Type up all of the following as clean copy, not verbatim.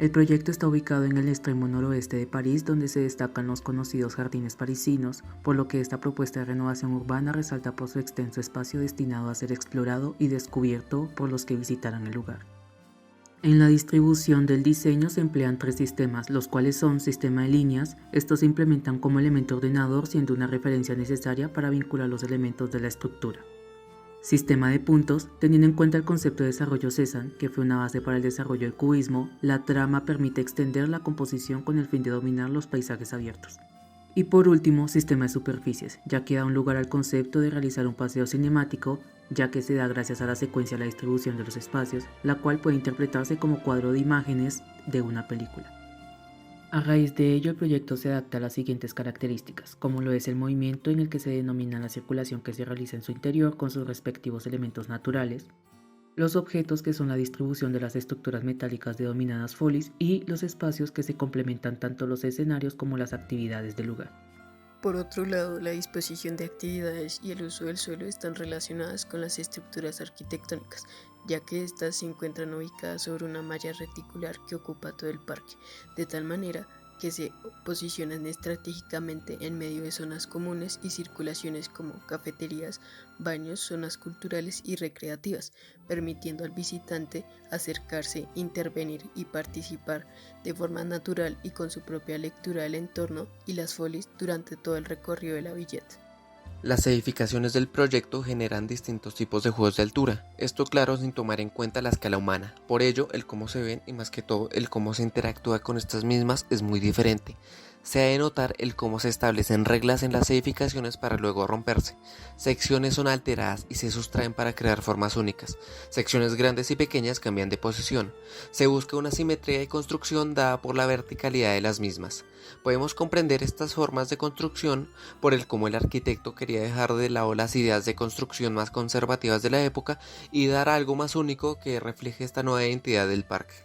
El proyecto está ubicado en el extremo noroeste de París, donde se destacan los conocidos jardines parisinos, por lo que esta propuesta de renovación urbana resalta por su extenso espacio destinado a ser explorado y descubierto por los que visitaran el lugar. En la distribución del diseño se emplean tres sistemas, los cuales son sistema de líneas. Estos se implementan como elemento ordenador, siendo una referencia necesaria para vincular los elementos de la estructura. Sistema de puntos, teniendo en cuenta el concepto de desarrollo Cézanne, que fue una base para el desarrollo del cubismo, la trama permite extender la composición con el fin de dominar los paisajes abiertos. Y por último, sistema de superficies, ya que da un lugar al concepto de realizar un paseo cinemático, ya que se da gracias a la secuencia de la distribución de los espacios, la cual puede interpretarse como cuadro de imágenes de una película. A raíz de ello, el proyecto se adapta a las siguientes características, como lo es el movimiento en el que se denomina la circulación que se realiza en su interior con sus respectivos elementos naturales, los objetos que son la distribución de las estructuras metálicas denominadas folies y los espacios que se complementan tanto los escenarios como las actividades del lugar. Por otro lado, la disposición de actividades y el uso del suelo están relacionadas con las estructuras arquitectónicas, ya que éstas se encuentran ubicadas sobre una malla reticular que ocupa todo el parque, de tal manera que se posicionan estratégicamente en medio de zonas comunes y circulaciones como cafeterías, baños, zonas culturales y recreativas, permitiendo al visitante acercarse, intervenir y participar de forma natural y con su propia lectura del entorno y las folies durante todo el recorrido de la Villette. Las edificaciones del proyecto generan distintos tipos de juegos de altura, esto claro sin tomar en cuenta la escala humana. Por ello, el cómo se ven y más que todo el cómo se interactúa con estas mismas es muy diferente. Se ha de notar el cómo se establecen reglas en las edificaciones para luego romperse. Secciones son alteradas y se sustraen para crear formas únicas. Secciones grandes y pequeñas cambian de posición. Se busca una simetría de construcción dada por la verticalidad de las mismas. Podemos comprender estas formas de construcción por el cómo el arquitecto quería dejar de lado las ideas de construcción más conservativas de la época y dar algo más único que refleje esta nueva identidad del parque.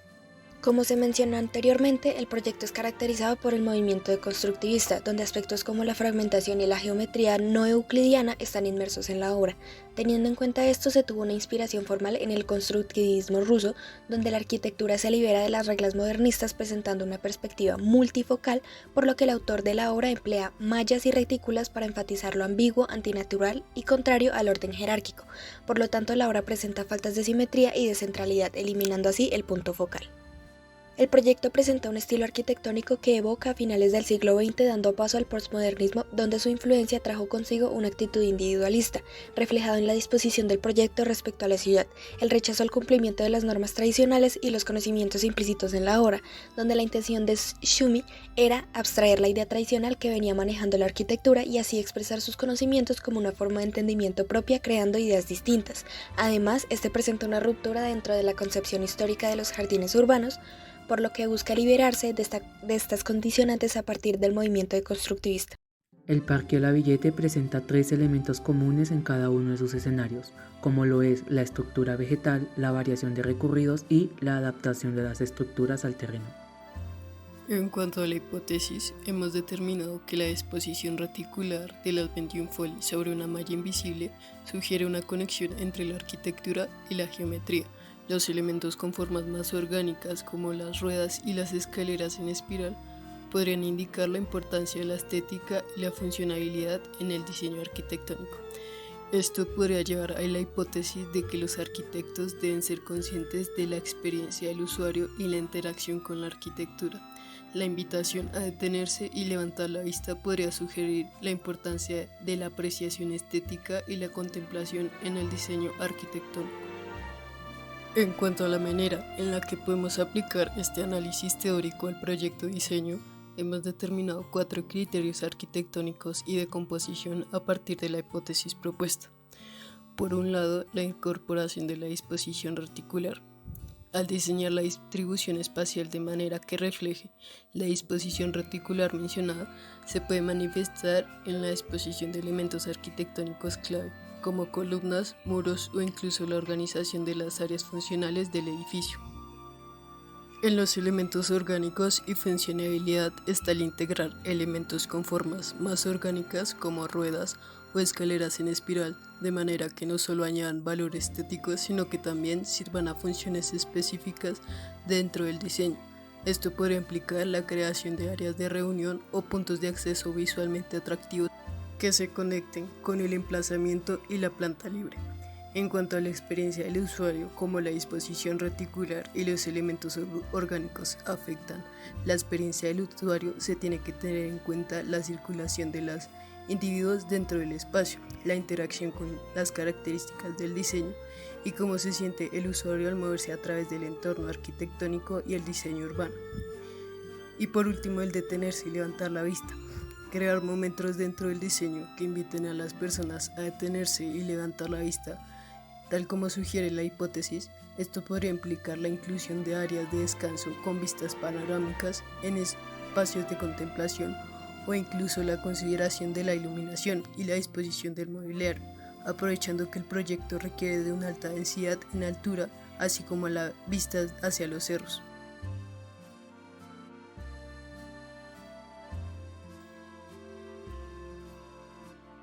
Como se mencionó anteriormente, el proyecto es caracterizado por el movimiento de constructivista, donde aspectos como la fragmentación y la geometría no euclidiana están inmersos en la obra. Teniendo en cuenta esto, se tuvo una inspiración formal en el constructivismo ruso, donde la arquitectura se libera de las reglas modernistas presentando una perspectiva multifocal, por lo que el autor de la obra emplea mallas y retículas para enfatizar lo ambiguo, antinatural y contrario al orden jerárquico. Por lo tanto, la obra presenta faltas de simetría y de centralidad, eliminando así el punto focal. El proyecto presenta un estilo arquitectónico que evoca a finales del siglo XX, dando paso al postmodernismo, donde su influencia trajo consigo una actitud individualista, reflejado en la disposición del proyecto respecto a la ciudad, el rechazo al cumplimiento de las normas tradicionales y los conocimientos implícitos en la obra, donde la intención de Schumi era abstraer la idea tradicional que venía manejando la arquitectura y así expresar sus conocimientos como una forma de entendimiento propia, creando ideas distintas. Además, este presenta una ruptura dentro de la concepción histórica de los jardines urbanos, por lo que busca liberarse de estas condicionantes a partir del movimiento de constructivista. El Parque La Villette presenta tres elementos comunes en cada uno de sus escenarios, como lo es la estructura vegetal, la variación de recorridos y la adaptación de las estructuras al terreno. En cuanto a la hipótesis, hemos determinado que la disposición reticular de las 21 folies sobre una malla invisible sugiere una conexión entre la arquitectura y la geometría. Los elementos con formas más orgánicas, como las ruedas y las escaleras en espiral, podrían indicar la importancia de la estética y la funcionalidad en el diseño arquitectónico. Esto podría llevar a la hipótesis de que los arquitectos deben ser conscientes de la experiencia del usuario y la interacción con la arquitectura. La invitación a detenerse y levantar la vista podría sugerir la importancia de la apreciación estética y la contemplación en el diseño arquitectónico. En cuanto a la manera en la que podemos aplicar este análisis teórico al proyecto de diseño, hemos determinado 4 criterios arquitectónicos y de composición a partir de la hipótesis propuesta. Por un lado, la incorporación de la disposición reticular. Al diseñar la distribución espacial de manera que refleje la disposición reticular mencionada, se puede manifestar en la disposición de elementos arquitectónicos clave, como columnas, muros o incluso la organización de las áreas funcionales del edificio. En los elementos orgánicos y funcionalidad está el integrar elementos con formas más orgánicas como ruedas o escaleras en espiral, de manera que no solo añadan valor estético, sino que también sirvan a funciones específicas dentro del diseño. Esto podría implicar la creación de áreas de reunión o puntos de acceso visualmente atractivos que se conecten con el emplazamiento y la planta libre. En cuanto a la experiencia del usuario, como la disposición reticular y los elementos orgánicos afectan la experiencia del usuario, se tiene que tener en cuenta la circulación de los individuos dentro del espacio, la interacción con las características del diseño y cómo se siente el usuario al moverse a través del entorno arquitectónico y el diseño urbano. Y por último, el detenerse y levantar la vista. Crear momentos dentro del diseño que inviten a las personas a detenerse y levantar la vista, tal como sugiere la hipótesis. Esto podría implicar la inclusión de áreas de descanso con vistas panorámicas en espacios de contemplación o incluso la consideración de la iluminación y la disposición del mobiliario, aprovechando que el proyecto requiere de una alta densidad en altura, así como la vista hacia los cerros.